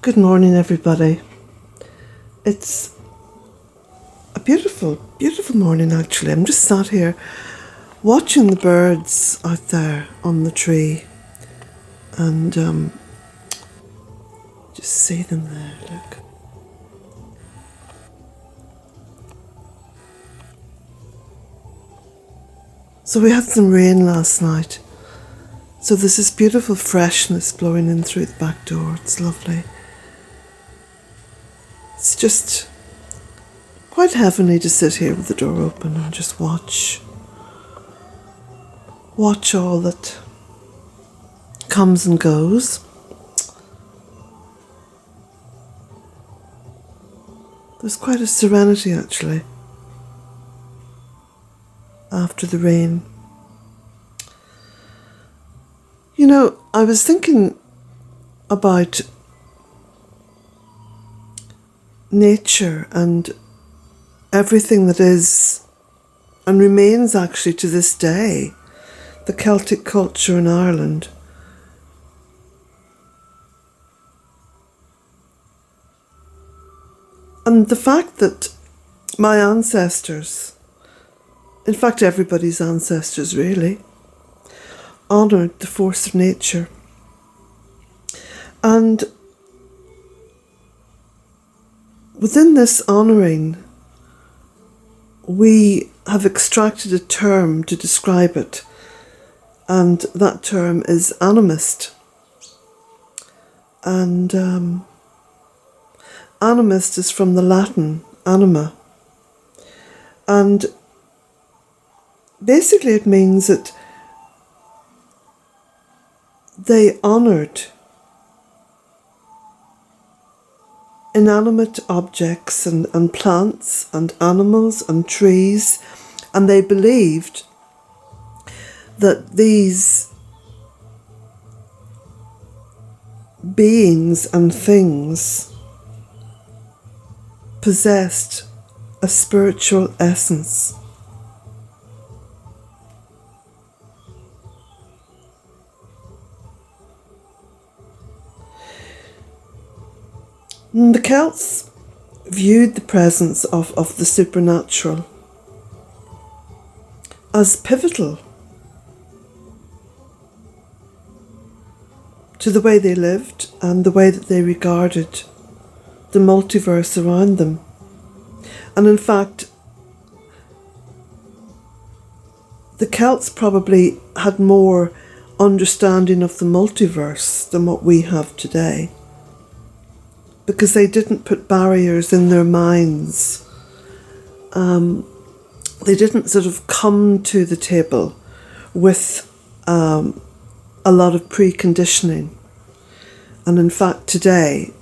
Good morning, everybody. It's a beautiful, beautiful morning, actually. I'm just sat here watching the birds out there on the tree and just see them there, look. So we had some rain last night. So there's this beautiful freshness blowing in through the back door. It's lovely. It's just quite heavenly to sit here with the door open and just watch all that comes and goes. There's quite a serenity, actually, after the rain. You know, I was thinking about nature and everything that is and remains actually to this day, the Celtic culture in Ireland. And the fact that my ancestors, in fact everybody's ancestors really, honoured the force of nature. And within this honouring, we have extracted a term to describe it, and that term is animist. And animist is from the Latin anima, and basically it means that they honoured inanimate objects and plants and animals and trees, and they believed that these beings and things possessed a spiritual essence. The Celts viewed the presence of the supernatural as pivotal to the way they lived and the way that they regarded the multiverse around them. And in fact, the Celts probably had more understanding of the multiverse than what we have today, because they didn't put barriers in their minds. They didn't sort of come to the table with a lot of preconditioning. And in fact, today,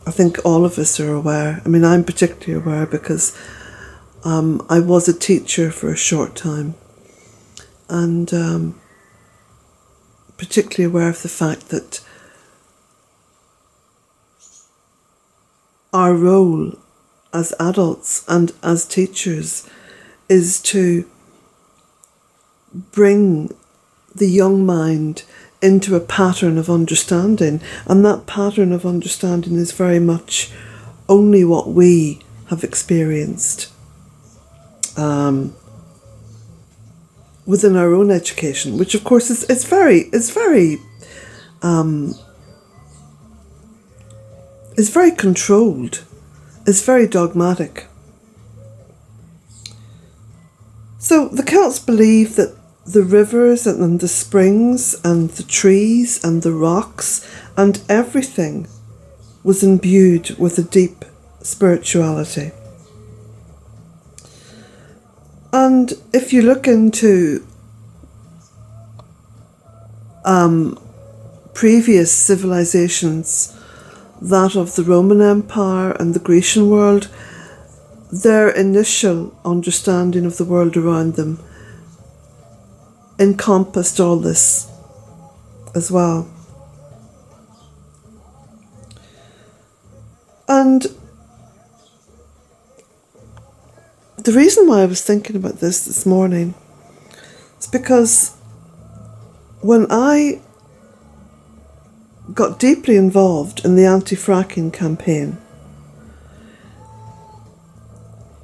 I think all of us are aware. I mean, I'm particularly aware because I was a teacher for a short time, and particularly aware of the fact that our role as adults and as teachers is to bring the young mind into a pattern of understanding, and that pattern of understanding is very much only what we have experienced within our own education, which of course is very controlled, is very dogmatic. So the Celts believe that the rivers and the springs and the trees and the rocks and everything was imbued with a deep spirituality. And if you look into previous civilizations, that of the Roman Empire and the Grecian world, their initial understanding of the world around them encompassed all this as well. And the reason why I was thinking about this morning is because when I got deeply involved in the anti-fracking campaign,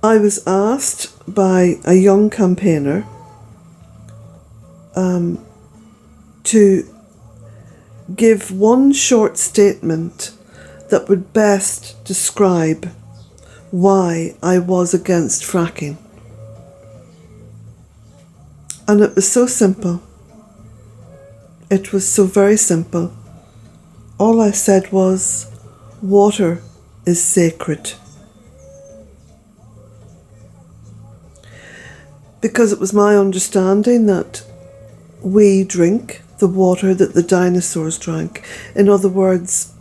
I was asked by a young campaigner to give one short statement that would best describe why I was against fracking. And it was so simple. It was so very simple. All I said was, water is sacred. Because it was my understanding that we drink the water that the dinosaurs drank. In other words,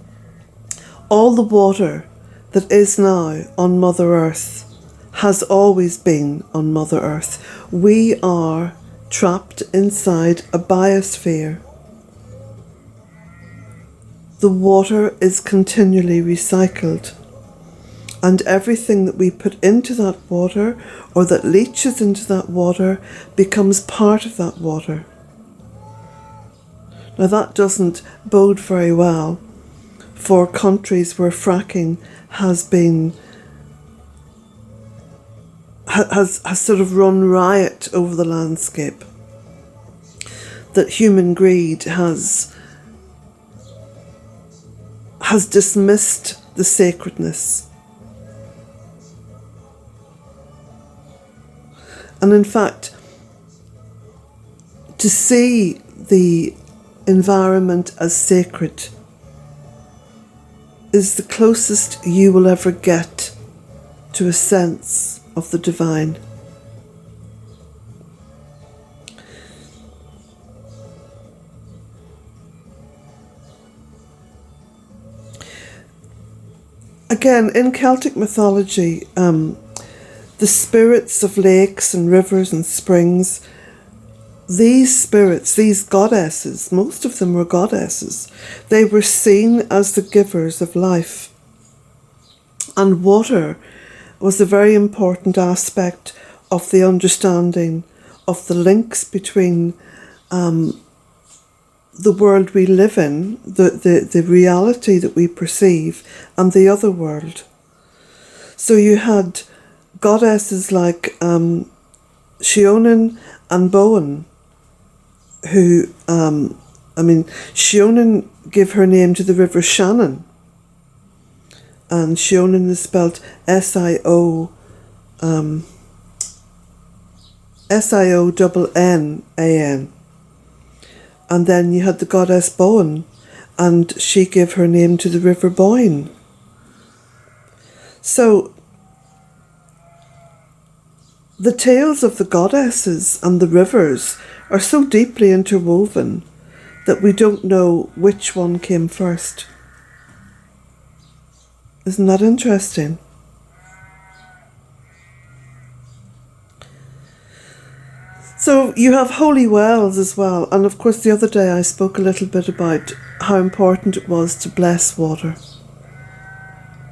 all the water that is now on Mother Earth has always been on Mother Earth. We are trapped inside a biosphere. The water is continually recycled, and everything that we put into that water or that leaches into that water becomes part of that water. Now that doesn't bode very well for countries where fracking has been has sort of run riot over the landscape, that human greed has dismissed the sacredness. And in fact, to see the environment as sacred is the closest you will ever get to a sense of the divine. Again, in Celtic mythology, the spirits of lakes and rivers and springs, these spirits, these goddesses, most of them were goddesses, they were seen as the givers of life. And water was a very important aspect of the understanding of the links between the world we live in, the reality that we perceive, and the other world. So you had goddesses like Seonan and Bowen, who, Seonan gave her name to the river Shannon, and Seonan is spelled Sionan. And then you had the goddess Bowen, and she gave her name to the river Boyne. So the tales of the goddesses and the rivers are so deeply interwoven that we don't know which one came first. Isn't that interesting? So you have holy wells as well, and of course the other day I spoke a little bit about how important it was to bless water.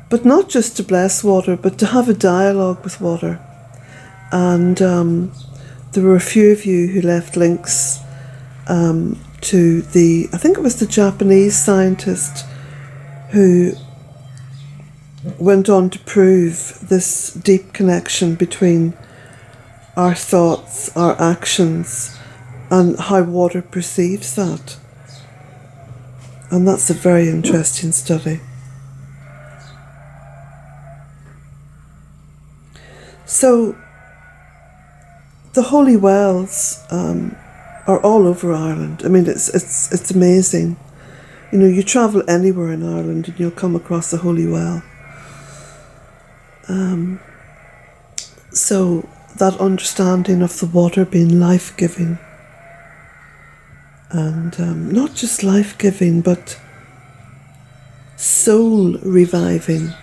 But not just to bless water, but to have a dialogue with water. And there were a few of you who left links to I think it was the Japanese scientist who went on to prove this deep connection between our thoughts, our actions, and how water perceives that. And that's a very interesting study. So the holy wells are all over Ireland. I mean, it's amazing. You know, you travel anywhere in Ireland and you'll come across a holy well. So that understanding of the water being life-giving, and not just life-giving, but soul-reviving,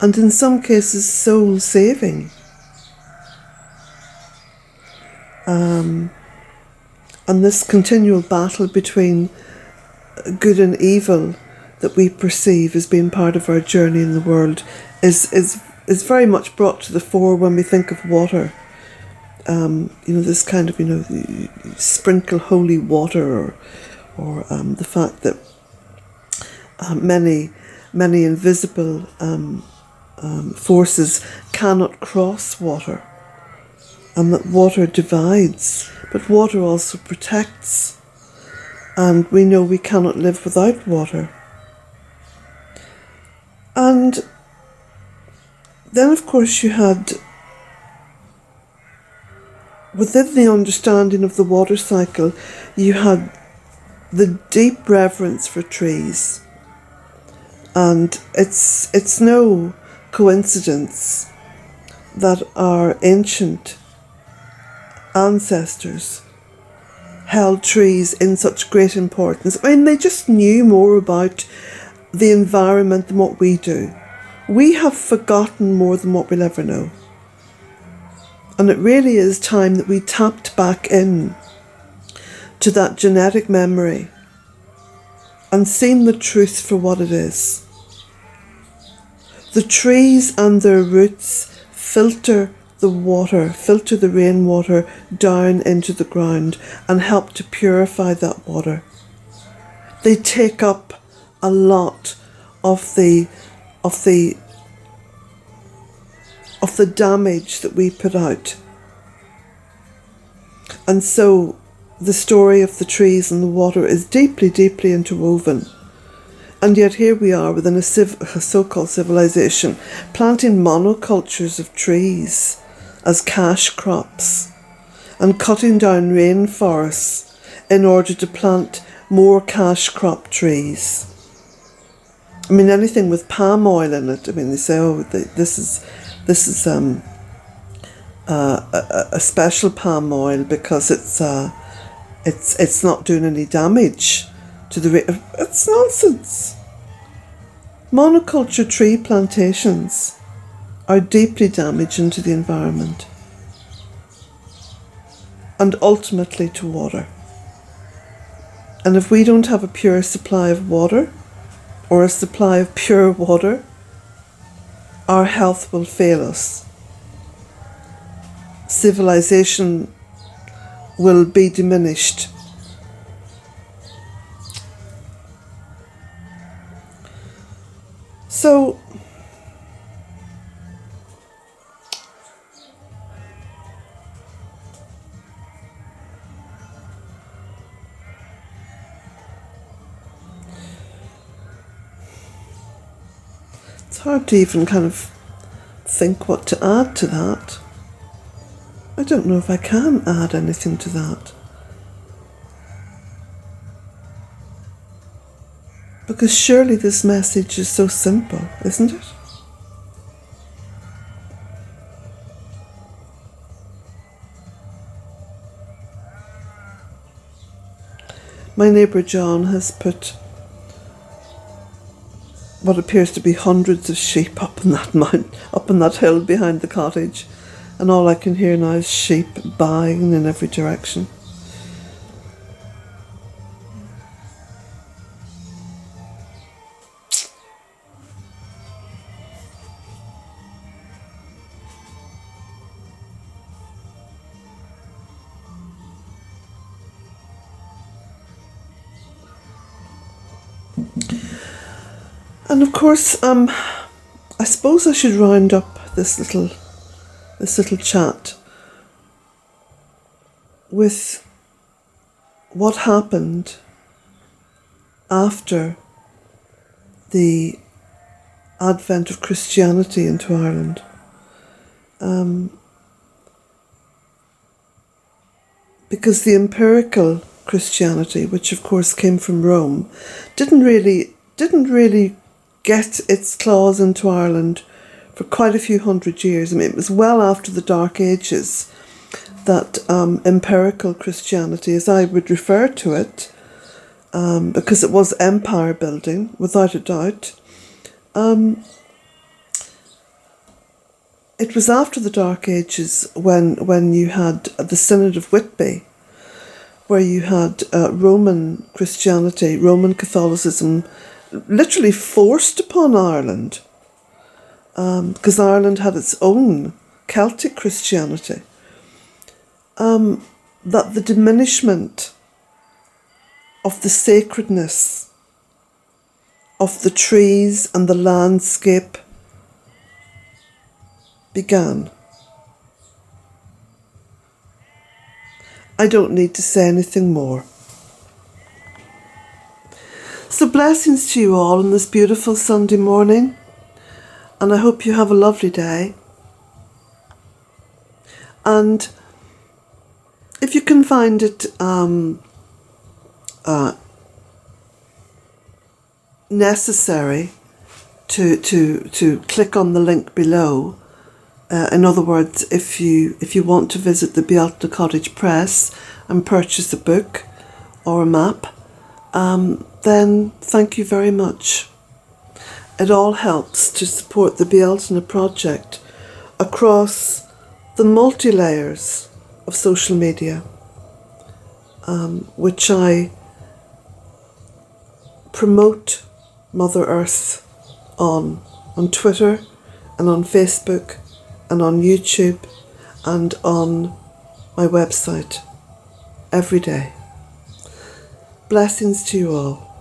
and in some cases soul-saving. And this continual battle between good and evil that we perceive as being part of our journey in the world is very much brought to the fore when we think of water. This kind of, you sprinkle holy water, or the fact that many invisible forces cannot cross water, and that water divides, but water also protects, and we know we cannot live without water. And then, of course, you had, within the understanding of the water cycle, you had the deep reverence for trees. And it's no coincidence that our ancient ancestors held trees in such great importance. I mean, they just knew more about the environment than what we do. We have forgotten more than what we'll ever know. And it really is time that we tapped back in to that genetic memory and seen the truth for what it is. The trees and their roots filter the water, filter the rainwater down into the ground and help to purify that water. They take up a lot of the damage that we put out. And so the story of the trees and the water is deeply, deeply interwoven. And yet here we are within a so-called civilization, planting monocultures of trees as cash crops and cutting down rainforests in order to plant more cash crop trees. I mean, anything with palm oil in it, I mean, they say, oh, this is a special palm oil because it's not doing any damage to the. It's nonsense. Monoculture tree plantations are deeply damaging to the environment and ultimately to water. And if we don't have a pure supply of water or a supply of pure water, our health will fail us. Civilization will be diminished. So, it's hard to even kind of think what to add to that. I don't know if I can add anything to that. Because surely this message is so simple, isn't it? My neighbour John has put what appears to be hundreds of sheep up on that hill behind the cottage, and all I can hear now is sheep baaing in every direction. And of course, I suppose I should round up this little chat with what happened after the advent of Christianity into Ireland. Because the empirical Christianity, which of course came from Rome, didn't really get its claws into Ireland for quite a few hundred years. I mean, it was well after the Dark Ages that empirical Christianity, as I would refer to it, because it was empire building, without a doubt. It was after the Dark Ages when you had the Synod of Whitby, where you had Roman Christianity, Roman Catholicism, literally forced upon Ireland, because Ireland had its own Celtic Christianity, that the diminishment of the sacredness of the trees and the landscape began. I don't need to say anything more. So blessings to you all on this beautiful Sunday morning, and I hope you have a lovely day. And if you can find it necessary to click on the link below, in other words, if you want to visit the Bealtaine Cottage Press and purchase a book or a map, then thank you very much. It all helps to support the Bealtaine Project across the multi-layers of social media, which I promote Mother Earth on Twitter and on Facebook and on YouTube and on my website every day. Blessings to you all.